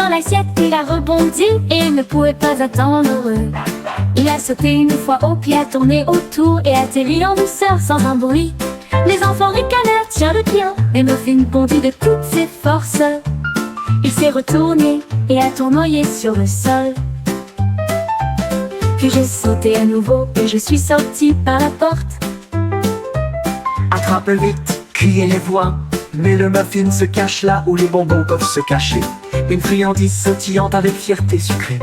dans l'assiette, il a rebondi et ne pouvait pas attendre. Il a sauté une fois au pied, a tourné autour et atterri en douceur sans un bruit. Les enfants ricanèrent, tiens le bien, et Muffin bondit de toutes ses forces. Il s'est retourné et a tournoyé sur le sol. Puis j'ai sauté à nouveau et je suis sorti par la porte. Attrape vite, criaient les voix, mais le muffin se cache là où les bonbons peuvent se cacher. Une friandise sautillante avec fierté sucrée.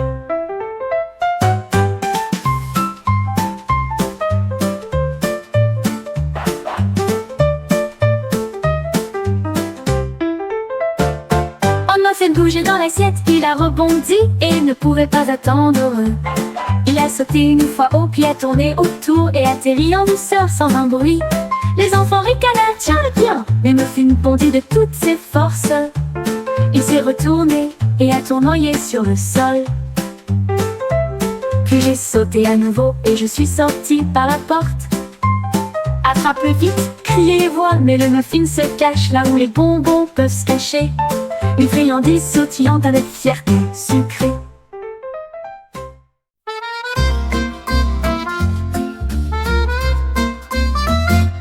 Muffin bougeait dans l'assiette, il a rebondi et ne pouvait pas attendre. Il a sauté une fois au pied, a tourné autour et atterri en douceur sans un bruit. Les enfants ricanèrent, tiens le bien, mais Muffin bondit de toutes ses forces. Il s'est retourné et a tournoyé sur le sol. Puis j'ai sauté à nouveau et je suis sorti par la porte. Attrape vite, criaient les voix, mais le muffin se cache là où les bonbons peuvent se cacher. Une friandise sautillante avec fierté sucrée.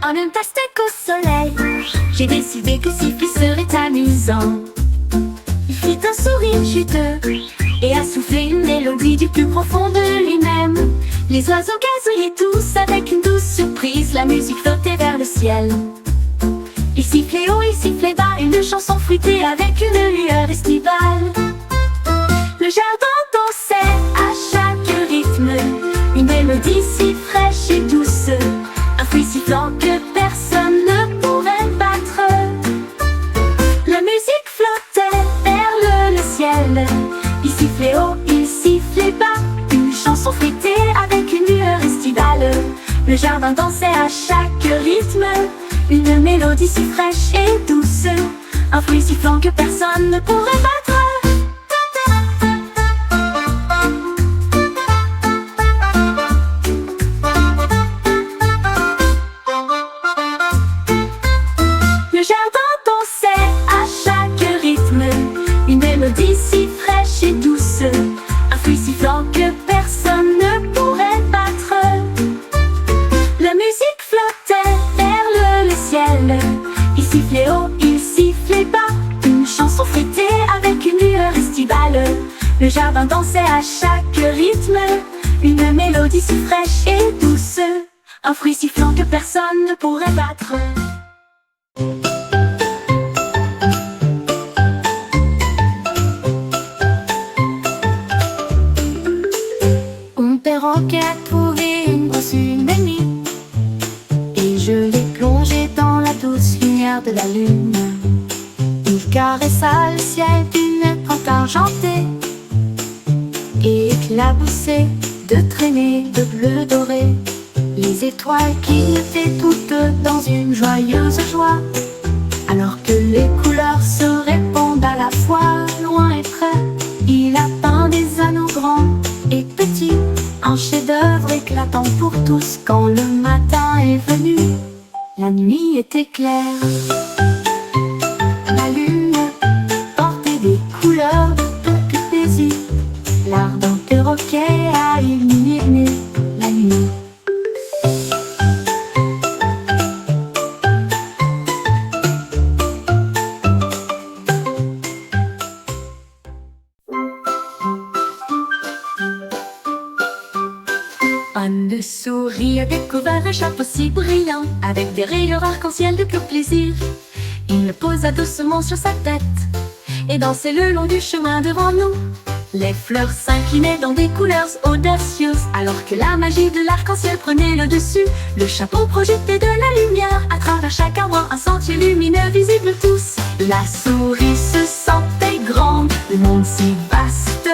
En un pastèque au soleil, j'ai décidé que siffler serait amusant. Il fit un sourire juteux et a soufflé une mélodie du plus profond de lui-même. Les oiseaux gazouillaient tous avec une douce surprise, la musique flottait vers le ciel. Il sifflait haut, il sifflait bas, une chanson fruitée avec une lueur estivale. Le jardin dansait à chaque rythme, une mélodie si fraîche et douce, un fruit sifflant que personne ne pourrait battre. La musique flottait vers le ciel, il sifflait haut, il sifflait bas, une chanson fruitée avec une lueur estivale. Le jardin dansait à chaque rythme, une mélodie si fraîche et douce, un fruit sifflant que personne ne pourrait battre. Le jardin dansait à chaque rythme, une mélodie si fraîche et douce, un fruit sifflant que personne ne pourrait battre. La musique flottait vers le ciel, il sifflait haut, il sifflait bas, une chanson fruitée avec une lueur estivale. Le jardin dansait à chaque rythme, une mélodie si fraîche et douce, un fruit sifflant que personne ne pourrait battre. Mon perroquet a trouvé une brosse ennemie, et je l'ai plongé dans la douce lumière de la lune. Il caressa le ciel d'une trempe argentée et éclaboussé de traînées de bleu doré. Les étoiles clignotaient toutes dans une joyeuse joie, alors que les couleurs se répondent à la fois, loin et près. Il a peint des anneaux grands et petits, un chef-d'œuvre éclatant pour tous. Quand le matin est venu, la nuit était claire. La lune portait des couleurs de toute plaisir. L'art d'un perroquet a illuminé la nuit. Une souris a découvert un chapeau si brillant, avec des rayures arc-en-ciel de pur plaisir. Il le posa doucement sur sa tête et dansait le long du chemin devant nous. Les fleurs s'inclinaient dans des couleurs audacieuses, alors que la magie de l'arc-en-ciel prenait le dessus. Le chapeau projetait de la lumière à travers chaque arbre, un sentier lumineux visible à tous. La souris se sentait grande, le monde si vaste,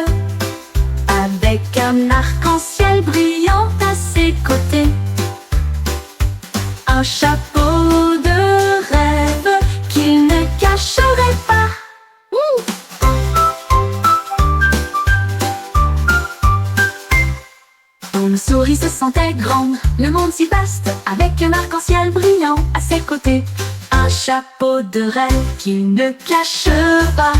avec un arc-en-ciel brillant à ses côtés. Un chapeau de rêve qu'il ne cacherait pas. Une souris se sentait grande, le monde si vaste, avec un arc-en-ciel brillant à ses côtés. Un chapeau de rêve qu'il ne cache pas.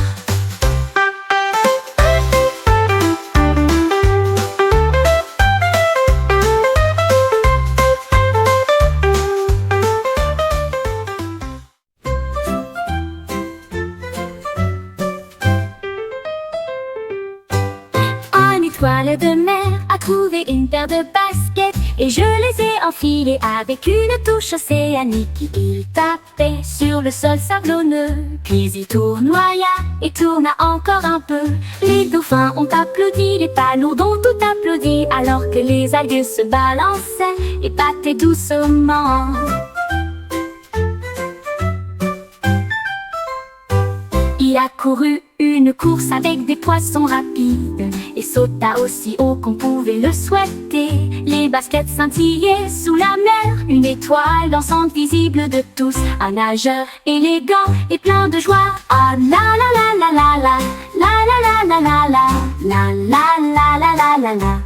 trouvé une paire de baskets et je les ai enfilées avec une touche océanique. Il tapait sur le sol sablonneux, puis il tournoya et tourna encore un peu. Les dauphins ont applaudi, les palourdes ont tout applaudi, alors que les algues se balançaient et battaient doucement. Il a couru une course avec des poissons rapides et sauta aussi haut qu'on pouvait le souhaiter. Les baskets scintillaient sous la mer, une étoile dansante visible de tous. Un nageur élégant et plein de joie. Ah la la la la la la, la la la la la la, la la la la la la.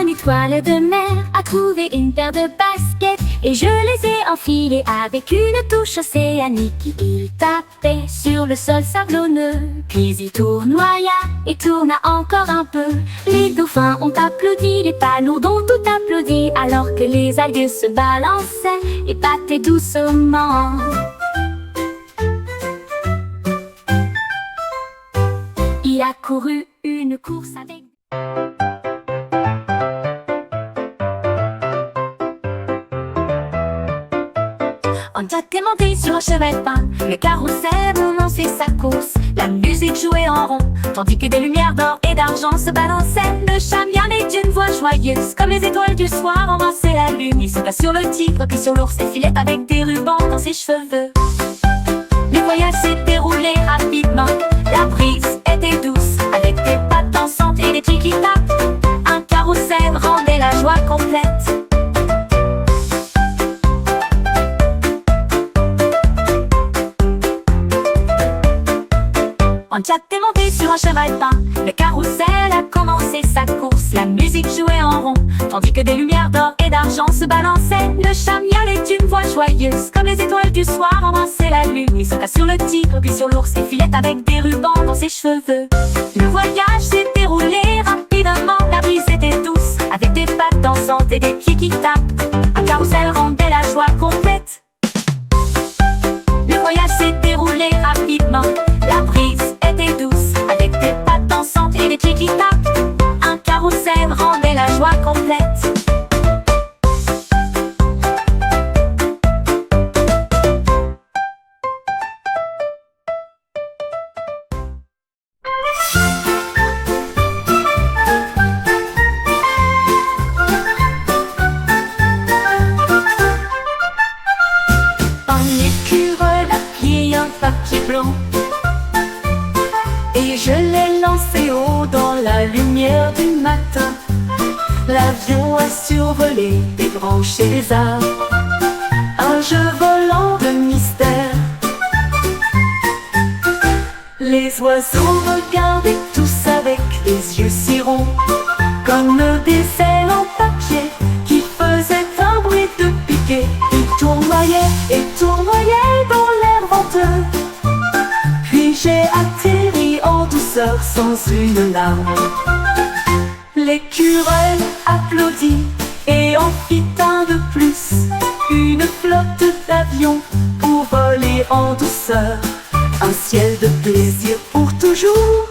L'étoile de mer a trouvé une paire de baskets et je les ai enfilées avec une touche océanique. Il tapait sur le sol sablonneux, puis il tournoya et tourna encore un peu. Les dauphins ont applaudi, les palourdes ont tout applaudi, alors que les algues se balançaient et battaient doucement. Il a couru une course avec... On a monté sur un cheval peint, le carrousel lançait sa course. La musique jouait en rond, tandis que des lumières d'or et d'argent se balançaient. Le chat miaulait d'une voix joyeuse, comme les étoiles du soir embrassaient la lune. Il sauta sur le tigre, puis sur l'ours et filait avec des rubans dans ses cheveux. Le voyage s'est déroulé rapidement, la brise était douce, avec des pattes dansantes et des pieds qui tapent. Un carrousel rendait la joie complète. On était monté sur un cheval peint, le carrousel a commencé sa course. La musique jouait en rond, tandis que des lumières d'or et d'argent se balançaient. Le chat miaulait d'une voix joyeuse, comme les étoiles du soir embrassaient la lune. Il sauta sur le tigre, puis sur l'ours et filait avec des rubans dans ses cheveux. Le voyage s'est déroulé rapidement, la brise était douce, avec des pattes dansantes et des pieds qui tapent. Un carrousel rendait la joie complète. Le voyage s'est déroulé rapidement, la brise était douce, avec des pattes dansantes et des pieds qui tapent. Un carrousel rendait la joie complète. Un écureuil a pris un papier blanc et je l'ai lancé haut dans la lumière du matin. L'avion a survolé des branches et des arbres, un jeu volant de mystère. Les oiseaux regardaient tous avec les yeux si ronds, comme des ailes en papier qui faisaient un bruit de piquet. Ils tournoyaient et tournoyaient dans l'air venteux, puis j'ai atterri en douceur sans une larme. L'écureuil applaudit et en fit un de plus, une flotte d'avions pour voler en douceur. Un ciel de plaisir pour toujours.